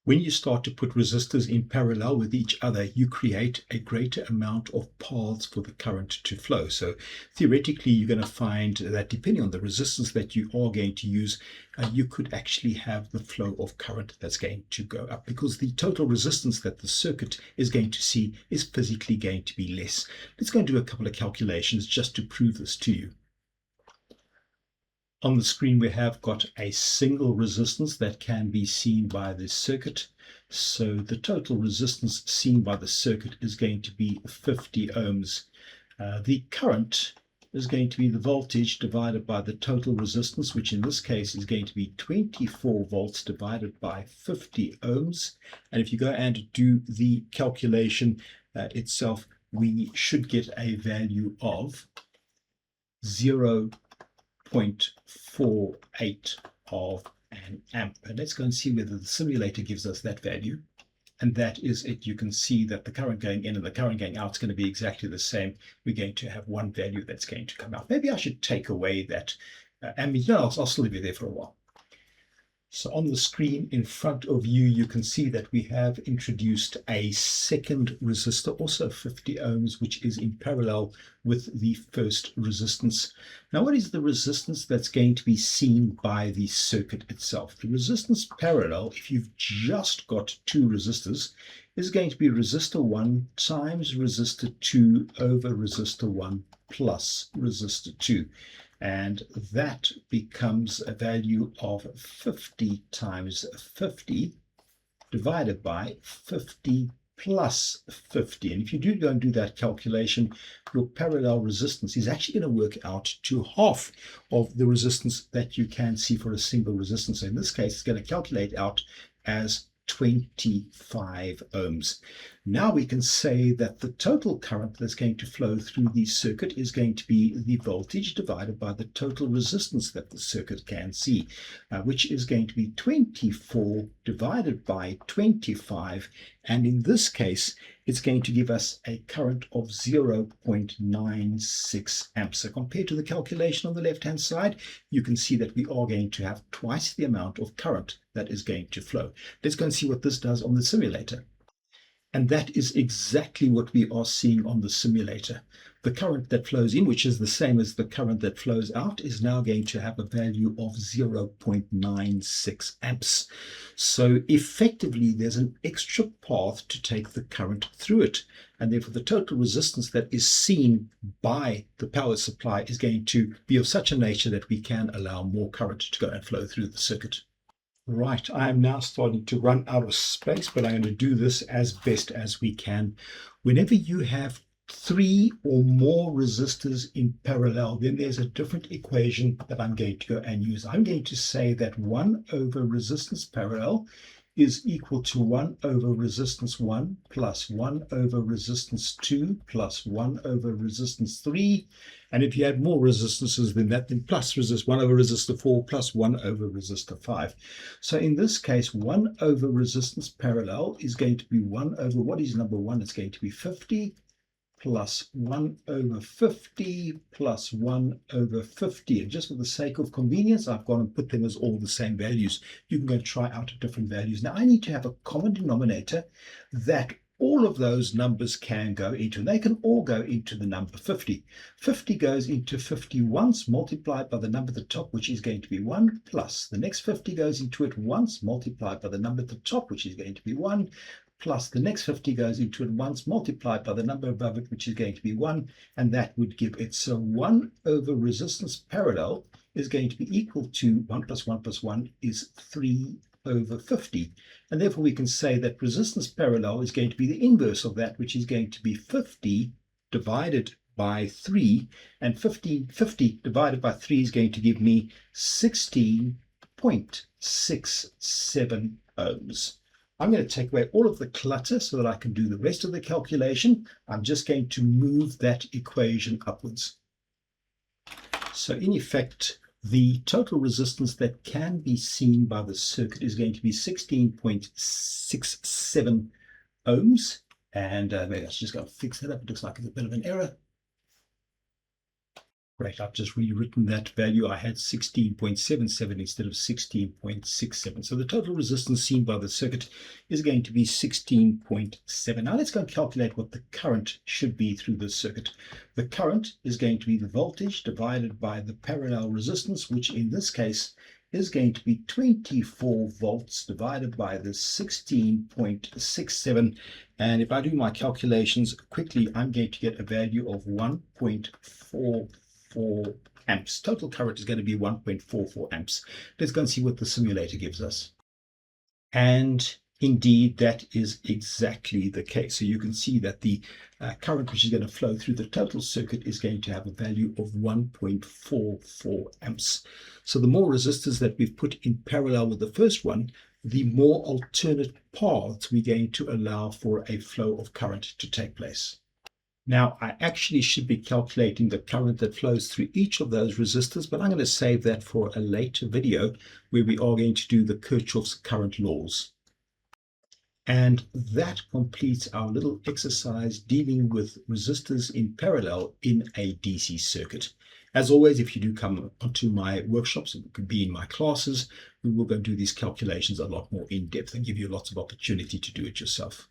When you start to put resistors in parallel with each other, you create a greater amount of paths for the current to flow. So theoretically, you're going to find that depending on the resistance that you are going to use, you could actually have the flow of current that's going to go up, because the total resistance that the circuit is going to see is physically going to be less. Let's go and do a couple of calculations just to prove this to you. On the screen, we have got a single resistance that can be seen by the circuit. So the total resistance seen by the circuit is going to be 50 ohms. The current is going to be the voltage divided by the total resistance, which in this case is going to be 24 volts divided by 50 ohms. And if you go and do the calculation itself, we should get a value of 0.48 of an amp. And let's go and see whether the simulator gives us that value. And that is it. You can see that the current going in and the current going out is going to be exactly the same. We're going to have one value that's going to come out. Maybe I should take away that amp. No, I'll still leave it there for a while. So on the screen in front of you, you can see that we have introduced a second resistor, also 50 ohms, which is in parallel with the first resistance. Now, what is the resistance that's going to be seen by the circuit itself? The resistance parallel, if you've just got two resistors, is going to be resistor 1 times resistor 2 over resistor 1 plus resistor 2. And that becomes a value of 50 times 50 divided by 50 plus 50. And if you do go and do that calculation, your parallel resistance is actually going to work out to half of the resistance that you can see for a single resistance. So in this case, it's going to calculate out as 25 ohms. Now we can say that the total current that's going to flow through the circuit is going to be the voltage divided by the total resistance that the circuit can see, which is going to be 24 divided by 25. And in this case, it's going to give us a current of 0.96 amps. So compared to the calculation on the left-hand side, you can see that we are going to have twice the amount of current that is going to flow. Let's go and see what this does on the simulator. And that is exactly what we are seeing on the simulator. The current that flows in, which is the same as the current that flows out, is now going to have a value of 0.96 amps. So effectively, there's an extra path to take the current through it. And therefore, the total resistance that is seen by the power supply is going to be of such a nature that we can allow more current to go and flow through the circuit. Right, I am now starting to run out of space, but I'm going to do this as best as we can. Whenever you have 3 or more resistors in parallel, then there's a different equation that I'm going to go and use. I'm going to say that 1 over resistance parallel is equal to 1 over resistance 1 plus 1 over resistance 2 plus 1 over resistance 3. And if you had more resistances than that, then plus resist 1 over resistor 4 plus 1 over resistor 5. So in this case, 1 over resistance parallel is going to be 1 over, what is number 1? It's going to be 50 plus 1 over 50 plus 1 over 50. And just for the sake of convenience, I've gone and put them as all the same values. You can go and try out different values. Now, I need to have a common denominator that all of those numbers can go into, and they can all go into the number 50. 50 goes into 50 once, multiplied by the number at the top, which is going to be 1, plus the next 50 goes into it once, multiplied by the number at the top, which is going to be 1, plus the next 50 goes into it once, multiplied by the number above it, which is going to be 1, and that would give it. So 1 over resistance parallel is going to be equal to 1 plus 1 plus 1 is 3 over 50. And therefore we can say that resistance parallel is going to be the inverse of that, which is going to be 50 divided by 3, and 50 divided by 3 is going to give me 16.67 ohms. I'm going to take away all of the clutter so that I can do the rest of the calculation. I'm just going to move that equation upwards. So in effect, the total resistance that can be seen by the circuit is going to be 16.67 ohms. And maybe let's just go fix that up. It looks like it's a bit of an error. Great, I've just rewritten that value. I had 16.77 instead of 16.67. So the total resistance seen by the circuit is going to be 16.7. Now let's go and calculate what the current should be through this circuit. The current is going to be the voltage divided by the parallel resistance, which in this case is going to be 24 volts divided by the 16.67. And if I do my calculations quickly, I'm going to get a value of 1.44 amps. Total current is going to be 1.44 amps. Let's go and see what the simulator gives us. And indeed, that is exactly the case. So you can see that the current which is going to flow through the total circuit is going to have a value of 1.44 amps. So the more resistors that we've put in parallel with the first one, the more alternate paths we're going to allow for a flow of current to take place. Now, I actually should be calculating the current that flows through each of those resistors, but I'm going to save that for a later video where we are going to do the Kirchhoff's current laws. And that completes our little exercise dealing with resistors in parallel in a DC circuit. As always, if you do come onto my workshops, it could be in my classes, we will go and do these calculations a lot more in depth and give you lots of opportunity to do it yourself.